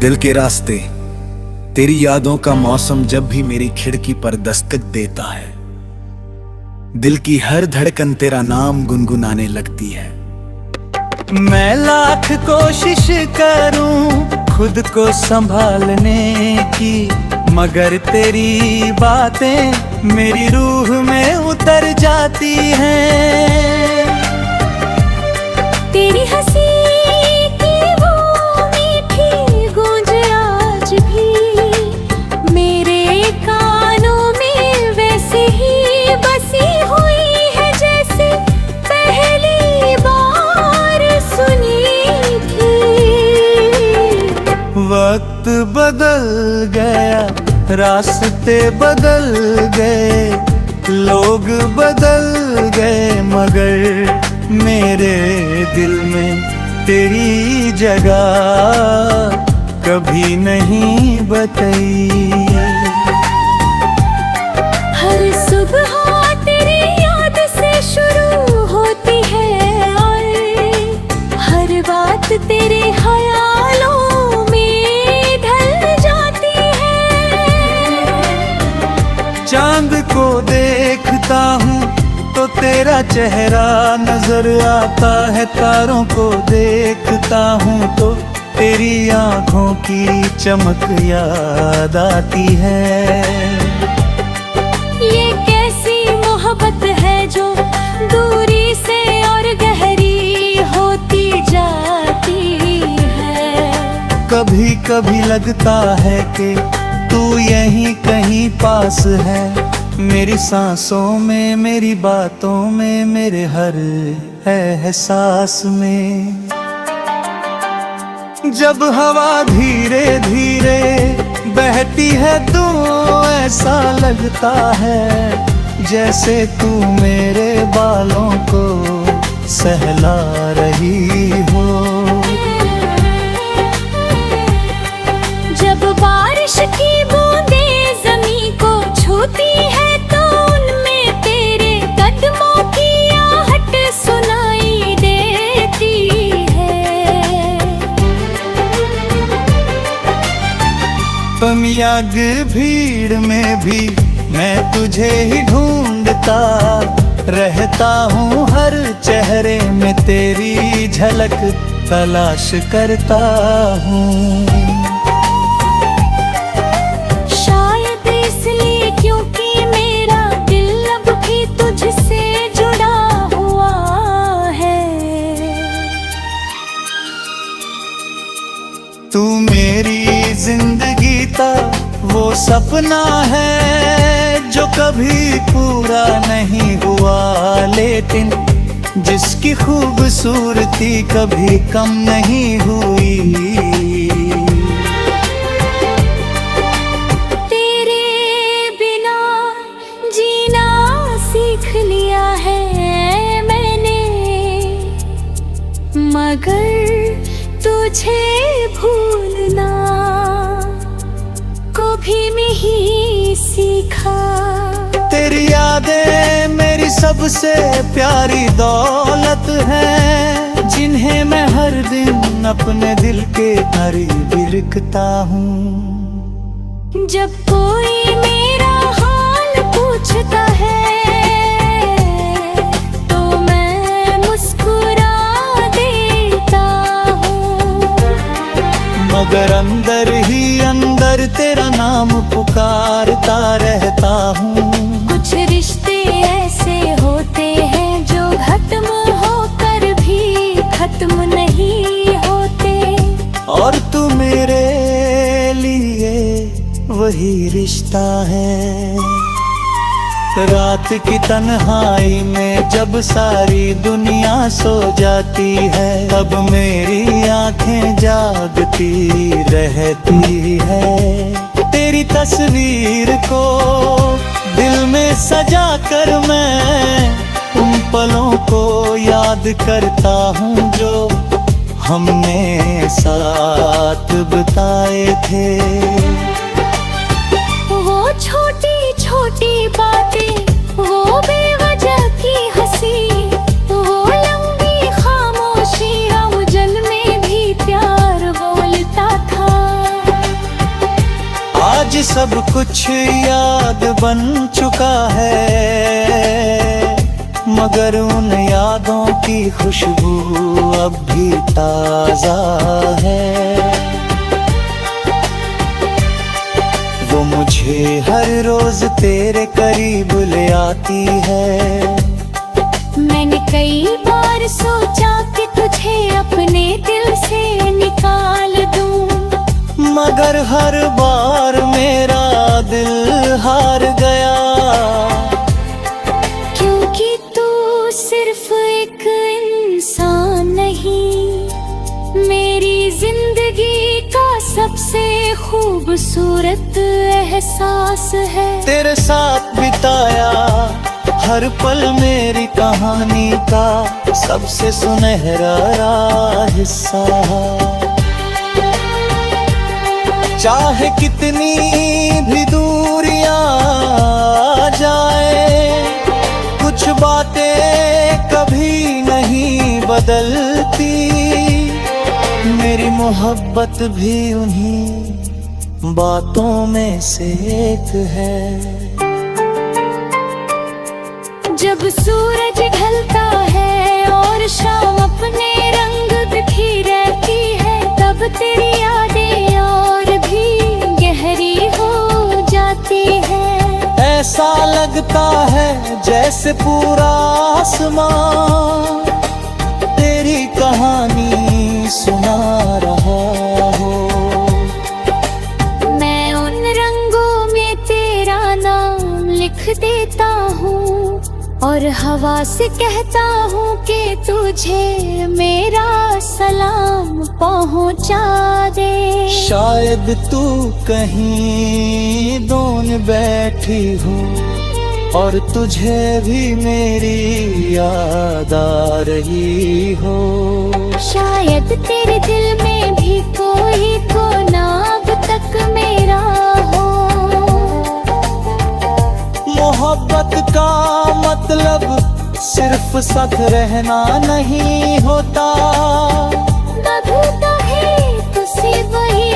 दिल के रास्ते, तेरी यादों का मौसम जब भी मेरी खिड़की पर दस्तक देता है, दिल की हर धड़कन तेरा नाम गुनगुनाने लगती है। मैं लाख कोशिश करूं खुद को संभालने की, मगर तेरी बातें मेरी रूह में उतर जाती हैं। तेरी हंसी की वो मीठी गूंज आज भी मेरे कानों में वैसे ही बसी हुई है जैसे पहली बार सुनी थी। वक्त बदल गया, रास्ते बदल गए, लोग बदल गए, मगर मेरे दिल में तेरी जगह कभी नहीं बदली। हर सुबह तेरी याद से शुरू होती है और हर बात तेरे ख्यालों में ढल जाती है। चांद को देखता हूँ तो तेरा चेहरा नजर आता है, तारों को देखता हूँ तो तेरी आंखों की चमक याद आती है। ये कैसी मोहब्बत है जो दूरी से और गहरी होती जाती है। कभी कभी लगता है कि तू यहीं कहीं पास है, मेरी सांसों में, मेरी बातों में, मेरे हर एहसास में। जब हवा धीरे धीरे बहती है तो ऐसा लगता है जैसे तू मेरे बालों को सहला रही हो। जब बारिश की बूंदें ज़मीं को छूती है तो उनमें तेरे कदमों की आहट सुनाई देती है। पमियाग भीड़ में भी मैं तुझे ही ढूंढता रहता हूँ, हर चेहरे में तेरी झलक तलाश करता हूँ। शायद इसलिए क्योंकि मेरा दिल अब भी तुझसे जुड़ा हुआ है। तू मेरी जिंदगी का वो सपना है जो कभी पूरा नहीं हुआ, लेकिन जिसकी खूबसूरती कभी कम नहीं हुई। तेरे बिना जीना सीख लिया है मैंने, मगर तुझे भूलना कभी नहीं सीखा। तेरी यादें मेरी सबसे प्यारी दौलत है, जिन्हें मैं हर दिन अपने दिल के करीब लिखता हूँ। जब कोई मेरा हाल पूछता है तो मैं मुस्कुरा देता हूँ, मगर अंदर ही अंदर तेरा नाम पुकारता रहता हूँ। कुछ रिश्ते ऐसे होते हैं जो खत्म होकर भी खत्म नहीं होते, और तू मेरे लिए वही रिश्ता है। रात की तन्हाई में जब सारी दुनिया सो जाती है, तब मेरी आंखें जागती रहती है। तेरी तस्वीर को दिल में सजा कर मैं उन पलों को याद करता हूँ जो हमने साथ बिताए थे। वो छोटी छोटी बातें, वो बेवजह की हंसी, वो लंबी खामोशी, हम जल में भी प्यार बोलता था। सब कुछ याद बन चुका है, मगर उन यादों की खुशबू अब भी ताजा है। वो मुझे हर रोज तेरे करीब ले आती है। मैंने कई बार सोचा कि तुझे अपने दिल से निकाल दूं, मगर हर बार मेरा दिल हार गया। क्योंकि तू सिर्फ एक इंसान नहीं, मेरी जिंदगी का सबसे खूबसूरत एहसास है। तेरे साथ बिताया हर पल मेरी कहानी का सबसे सुनहरा हिस्सा। चाहे कितनी भी दूरियां आ जाए, कुछ बातें कभी नहीं बदलती। मेरी मोहब्बत भी उन्हीं बातों में से एक है। जब सूरज ढलता है और शाम अपने रंग बिखी रहती है, तब तेरी यादें और भी गहरी हो जाती है। ऐसा लगता है जैसे पूरा आसमां तेरी कहानी सुना रहा हो। मैं उन रंगों में तेरा नाम लिख देता हूँ और हवा से कहता हूँ कि तुझे मेरा सलाम पहुँचा दे। शायद तू कहीं दूर बैठी हो और तुझे भी मेरी याद आ रही हो। शायद तेरे दिल में भी कोई कोना अब तक मेरा हो। मोहब्बत का मतलब सिर्फ साथ रहना नहीं होता। मैं भूलता है तुझसे वही